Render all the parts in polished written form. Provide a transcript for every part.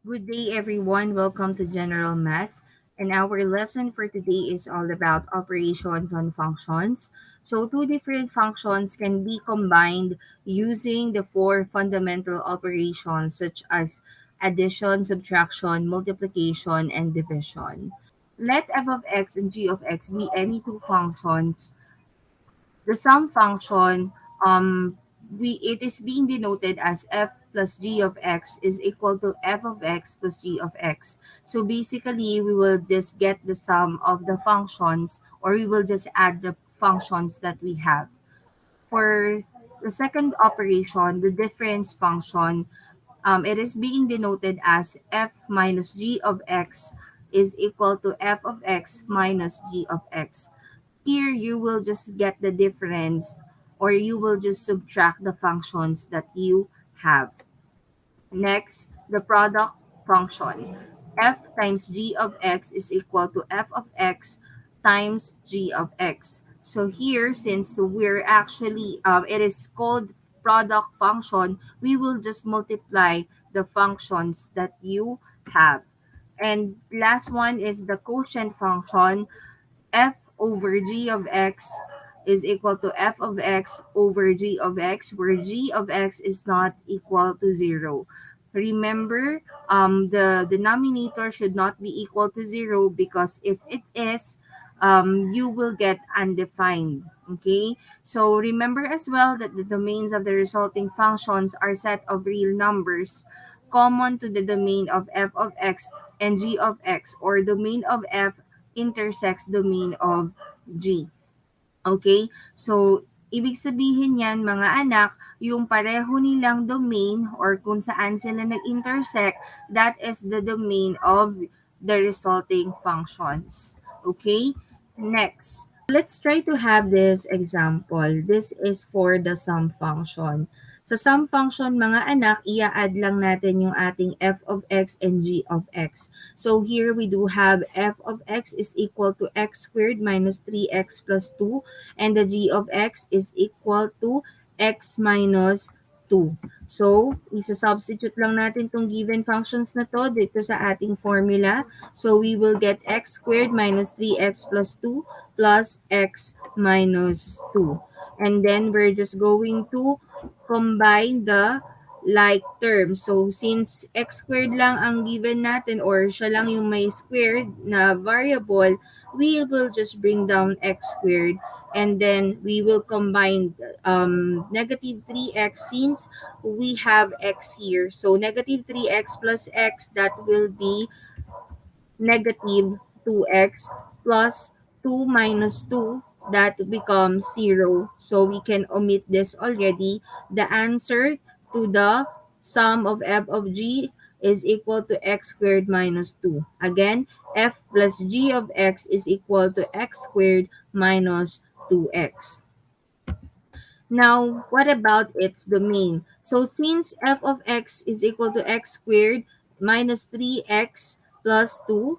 Good day, everyone. Welcome to General Math. And our lesson for today is all about operations on functions. So, two different functions can be combined using the four fundamental operations such as addition, subtraction, multiplication, and division. Let f of x and g of x be any two functions. The sum function, it is being denoted as f plus g of x is equal to f of x plus g of x. So basically, we will just get the sum of the functions, or we will just add the functions that we have. For the second operation, the difference function, it is being denoted as f minus g of x is equal to f of x minus g of x. Here, you will just get the difference, or you will just subtract the functions that you have. Next, the product function. F times g of x is equal to f of x times g of x. So here, since we're actually, it is called product function, we will just multiply the functions that you have. And last one is the quotient function. F over g of x is equal to f of x over g of x, where g of x is not equal to 0. Remember, the denominator should not be equal to 0, because if it is, you will get undefined. Okay, so remember as well that the domains of the resulting functions are set of real numbers common to the domain of f of x and g of x, or domain of f intersects domain of G. Okay? So, ibig sabihin yan, mga anak, yung pareho nilang domain or kung saan sila nag-intersect, that is the domain of the resulting functions. Okay? Next, let's try to have this example. This is for the sum function. Sa sum function, mga anak, i-add lang natin yung ating f of x and g of x. So here we do have f of x is equal to x squared minus 3x plus 2, and the g of x is equal to x minus 2. So, isa-substitute lang natin tong given functions na to dito sa ating formula. So, we will get x squared minus 3x plus 2 plus x minus 2. And then, we're just going to combine the like terms. So, since x squared lang ang given natin, or siya lang yung may squared na variable, we will just bring down x squared, and then we will combine negative 3x since we have x here. So, negative 3x plus x, that will be negative 2x plus 2 minus 2, that becomes 0. So we can omit this already. The answer to the sum of f of g is equal to x squared minus 2. Again, f plus g of x is equal to x squared minus 2x. Now, what about its domain? So since f of x is equal to x squared minus 3x plus 2,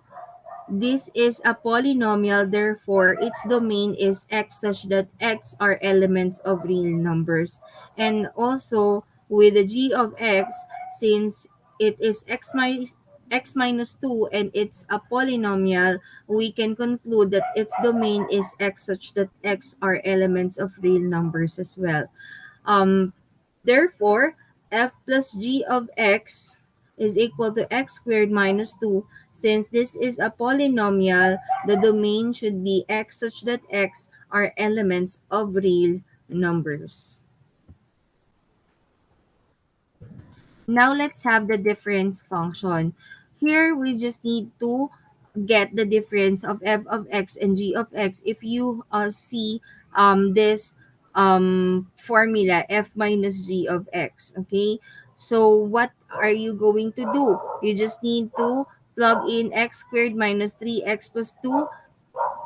this is a polynomial, therefore its domain is x such that x are elements of real numbers. And also with the g of x, since it is x minus 2 and it's a polynomial, we can conclude that its domain is x such that x are elements of real numbers as well. Um, Therefore, f plus g of x is equal to x squared minus 2. Since this is a polynomial, the domain should be x such that x are elements of real numbers. Now let's have the difference function. Here we just need to get the difference of f of x and g of x. If you see this formula, f minus g of x, okay? So what are you going to do? You just need to plug in x squared minus 3x plus 2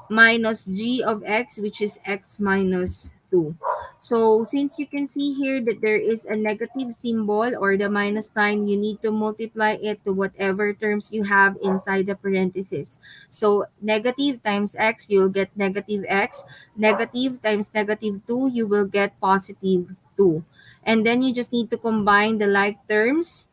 minus g of x, which is x minus 2. So since you can see here that there is a negative symbol or the minus sign, you need to multiply it to whatever terms you have inside the parentheses. So negative times x, you'll get negative x. Negative times negative 2, you will get positive 2. And then you just need to combine the like terms.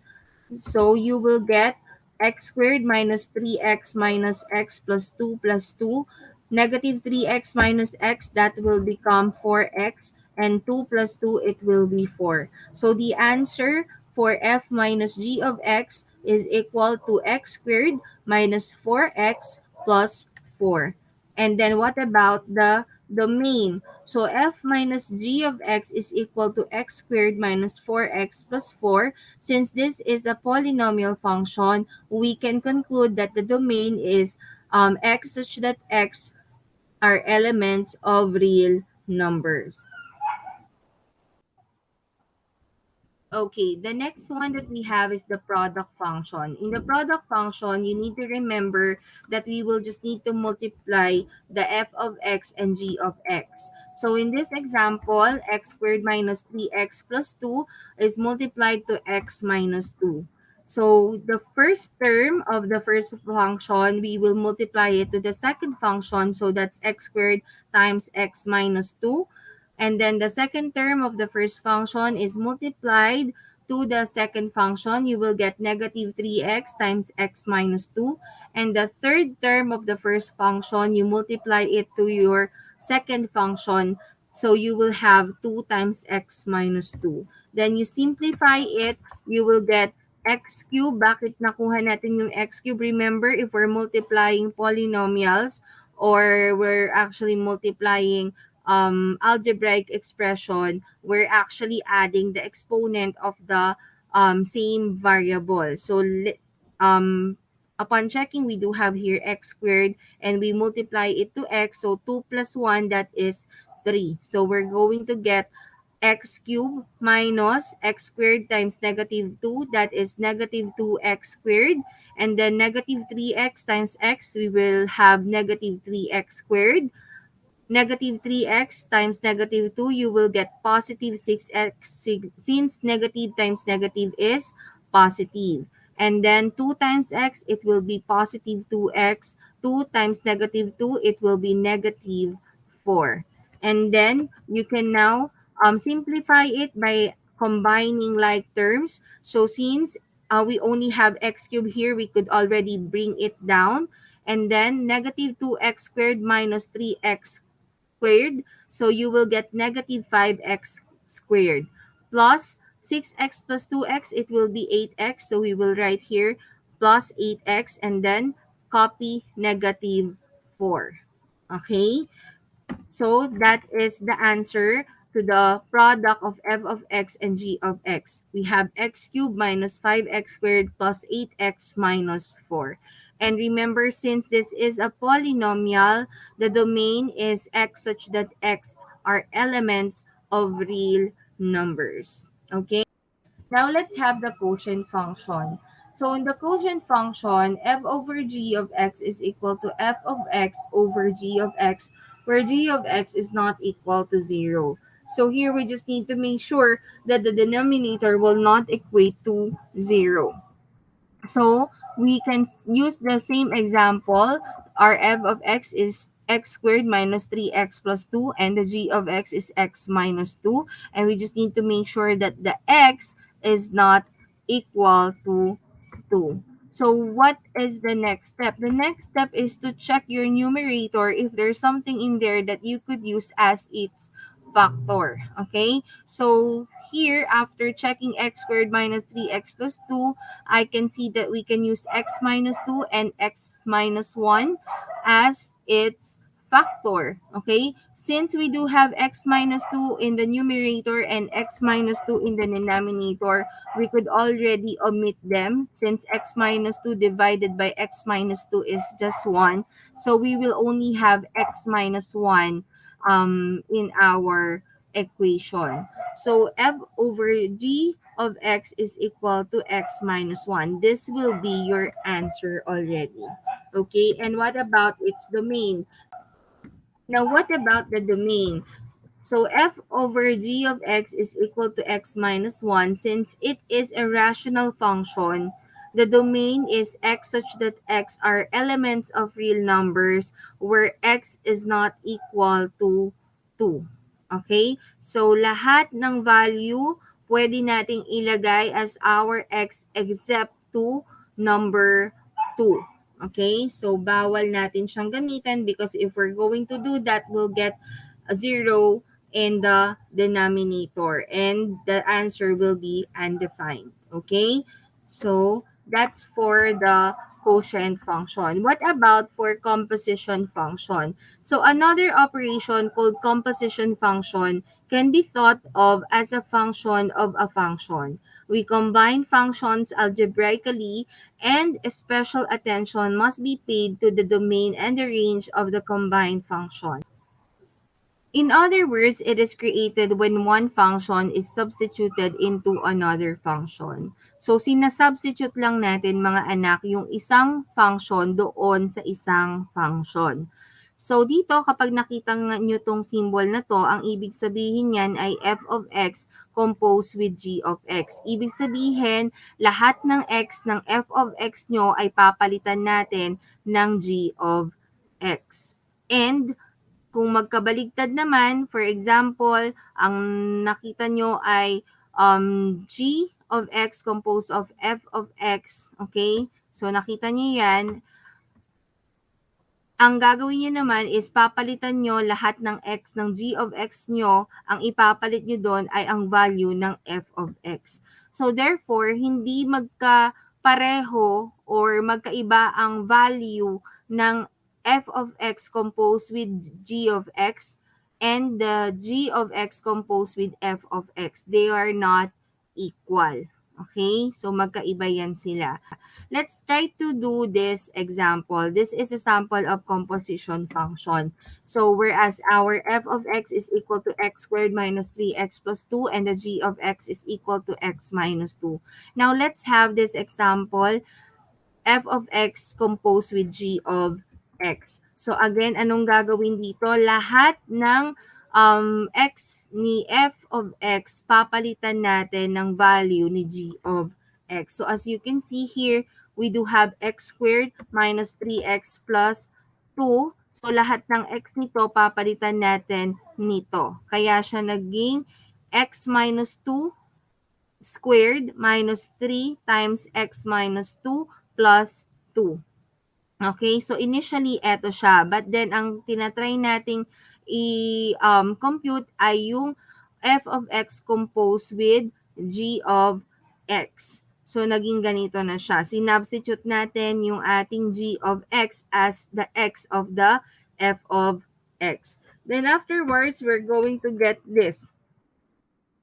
So you will get x squared minus 3x minus x plus 2, negative 3x minus x, that will become 4x, and 2 plus 2, it will be 4. So the answer for f minus g of x is equal to x squared minus 4x plus 4. And then what about the domain? So f minus g of x is equal to x squared minus 4x plus 4. Since this is a polynomial function, we can conclude that the domain is x such that x are elements of real numbers. Okay, the next one that we have is the product function. In the product function, you need to remember that we will just need to multiply the f of x and g of x. So in this example, x squared minus 3x plus 2 is multiplied to x minus 2. So the first term of the first function, we will multiply it to the second function. So that's x squared times x minus 2. And then the second term of the first function is multiplied to the second function. You will get negative 3x times x minus 2. And the third term of the first function, you multiply it to your second function. So you will have 2 times x minus 2. Then you simplify it, you will get x cubed. Bakit nakuha natin yung x cubed? Remember, if we're multiplying polynomials or we're actually multiplying algebraic expression, we're actually adding the exponent of the same variable. So upon checking, we do have here x squared and we multiply it to x. So 2 plus 1, that is 3. So we're going to get x cubed minus x squared times negative 2, that is negative 2x squared. And then negative 3x times x, we will have negative 3x squared. Negative 3x times negative 2, you will get positive 6x since negative times negative is positive. And then 2 times x, it will be positive 2x. 2 times negative 2, it will be negative 4. And then you can now simplify it by combining like terms. So since we only have x cubed here, we could already bring it down. And then negative 2x squared minus 3x squared. So you will get negative 5x squared plus 6x plus 2x, it will be 8x. So we will write here plus 8x and then copy negative 4. Okay? So that is the answer to the product of f of x and g of x. We have x cubed minus 5x squared plus 8x minus 4. And remember, since this is a polynomial, the domain is x such that x are elements of real numbers. Okay? Now let's have the quotient function. So in the quotient function, f over g of x is equal to f of x over g of x, where g of x is not equal to 0. So here we just need to make sure that the denominator will not equate to 0. So we can use the same example. Our f of x is x squared minus 3x plus 2 and the g of x is x minus 2. And we just need to make sure that the x is not equal to 2. So what is the next step? The next step is to check your numerator if there's something in there that you could use as its factor. Okay? So here, after checking x squared minus 3x plus 2, I can see that we can use x minus 2 and x minus 1 as its factor. Okay? Since we do have x minus 2 in the numerator and x minus 2 in the denominator, we could already omit them since x minus 2 divided by x minus 2 is just 1. So we will only have x minus 1 in our equation. So f over g of x is equal to x minus 1. This will be your answer already. Okay, and what about its domain? Now, what about the domain? So f over g of x is equal to x minus 1. Since it is a rational function, the domain is x such that x are elements of real numbers where x is not equal to 2. Okay? So lahat ng value pwede nating ilagay as our x except 2. number 2. Okay? So, bawal natin siyang gamitin because if we're going to do that, we'll get a 0 in the denominator and the answer will be undefined. Okay? So, that's for the quotient function. What about for composition function? So, another operation called composition function can be thought of as a function of a function. We combine functions algebraically, and special attention must be paid to the domain and the range of the combined function. In other words, it is created when one function is substituted into another function. So, sinasubstitute lang natin mga anak yung isang function doon sa isang function. So, dito kapag nakita nyo tong symbol na to, ang ibig sabihin yan ay f of x composed with g of x. Ibig sabihin, lahat ng x ng f of x nyo ay papalitan natin ng g of x. And kung magkabaligtad naman, for example, ang nakita nyo ay g of x composed of f of x, okay? So, nakita nyo yan. Ang gagawin niyo naman is papalitan niyo lahat ng x ng g of x niyo, ang ipapalit niyo doon ay ang value ng f of x. So therefore, hindi magkapareho or magkaiba ang value ng f of x composed with g of x and the g of x composed with f of x. They are not equal. Okay? So magkaiba yan sila. Let's try to do this example. This is a sample of composition function. So, whereas our f of x is equal to x squared minus 3x plus 2 and the g of x is equal to x minus 2. Now, let's have this example f of x composed with g of x. So again, anong gagawin dito? Lahat ng x ni f of x, papalitan natin ng value ni g of x. So as you can see here, we do have x squared minus 3x plus 2. So lahat ng x nito, papalitan natin nito. Kaya siya naging x minus 2 squared minus 3 times x minus 2 plus 2. Okay, so initially, eto siya. But then, ang tinatry nating i-compute ay yung f of x composed with g of x. So, naging ganito na siya. Sinubstitute natin yung ating g of x as the x of the f of x. Then afterwards, we're going to get this.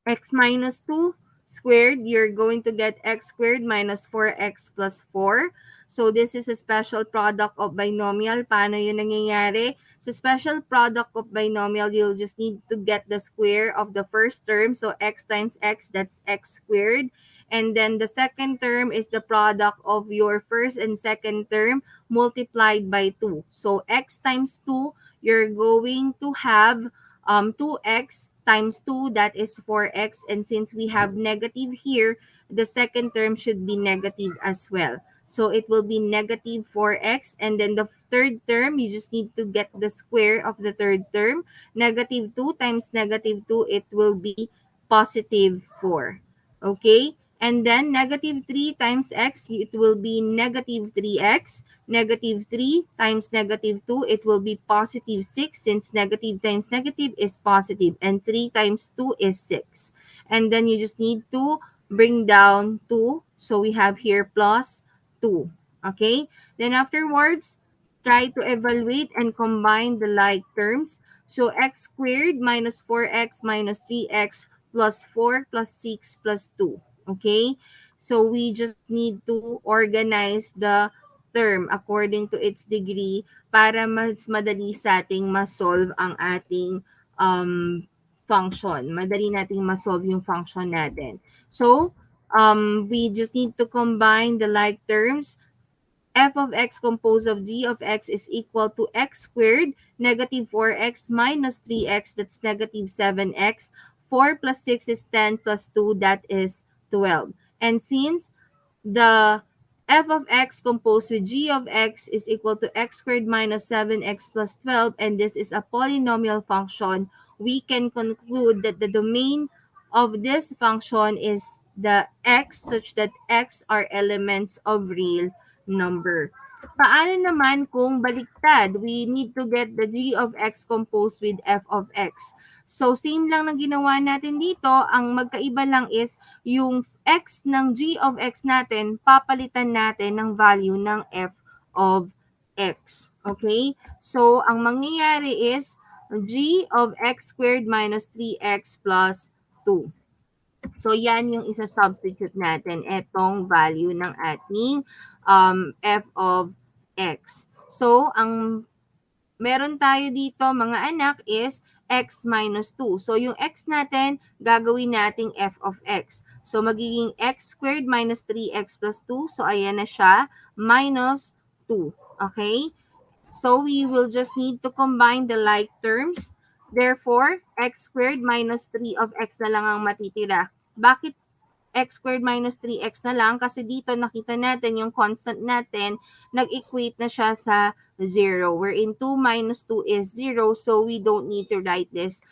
X minus 2 squared, you're going to get x squared minus 4x plus 4. So, this is a special product of binomial. Paano yun nangyayari? Sa special product of binomial, you'll just need to get the square of the first term. So, x times x, that's x squared. And then, the second term is the product of your first and second term multiplied by 2. So, x times 2, you're going to have 2x times 2, that is 4x. And since we have negative here, the second term should be negative as well. So it will be negative 4x. And then the third term, you just need to get the square of the third term. Negative 2 times negative 2, it will be positive 4. Okay? And then negative 3 times x, it will be negative 3x. Negative 3 times negative 2, it will be positive 6 since negative times negative is positive and 3 times 2 is 6. And then you just need to bring down 2. So we have here plus 2. Okay? Then afterwards, try to evaluate and combine the like terms. So x squared minus 4x minus 3x plus 4 plus 6 plus 2. Okay? So we just need to organize the term according to its degree para mas madali sa ating ma-solve ang ating function. Madali nating ma-solve yung function natin. So, we just need to combine the like terms. F of x composed of g of x is equal to x squared, negative 4x minus 3x, that's negative 7x. 4 plus 6 is 10 plus 2, that is 12. And since the f of x composed with g of x is equal to x squared minus 7x plus 12, and this is a polynomial function, we can conclude that the domain of this function is the x such that x are elements of real number. Paano naman kung baliktad? We need to get the g of x composed with f of x. So, same lang na ginawa natin dito. Ang magkaiba lang is yung x ng g of x natin, papalitan natin ng value ng f of x. Okay? So, ang mangyayari is g of x squared minus 3x plus 2. So, yan yung isa-substitute natin, etong value ng ating f of x. So, ang meron tayo dito mga anak is x minus 2. So, yung x natin, gagawin nating f of x. So, magiging x squared minus 3x plus 2. So, ayan na siya, minus 2. Okay? So, we will just need to combine the like terms. Therefore, x squared minus 3 of x na lang ang matitira. Bakit x squared minus 3x na lang? Kasi dito nakita natin yung constant natin, nag-equate na siya sa 0. Wherein 2 minus 2 is 0. So, we don't need to write this.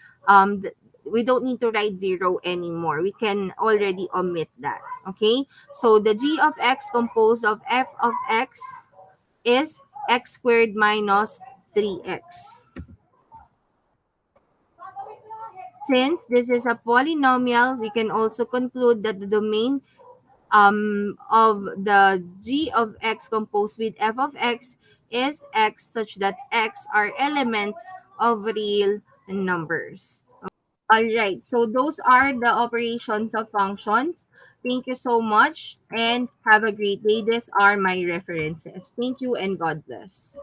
We don't need to write 0 anymore. We can already omit that. Okay? So, the g of x composed of f of x is x squared minus 3x. Since this is a polynomial, we can also conclude that the domain of the g of x composed with f of x is x such that x are elements of real numbers. Alright, so those are the operations of functions. Thank you so much and have a great day. These are my references. Thank you and God bless.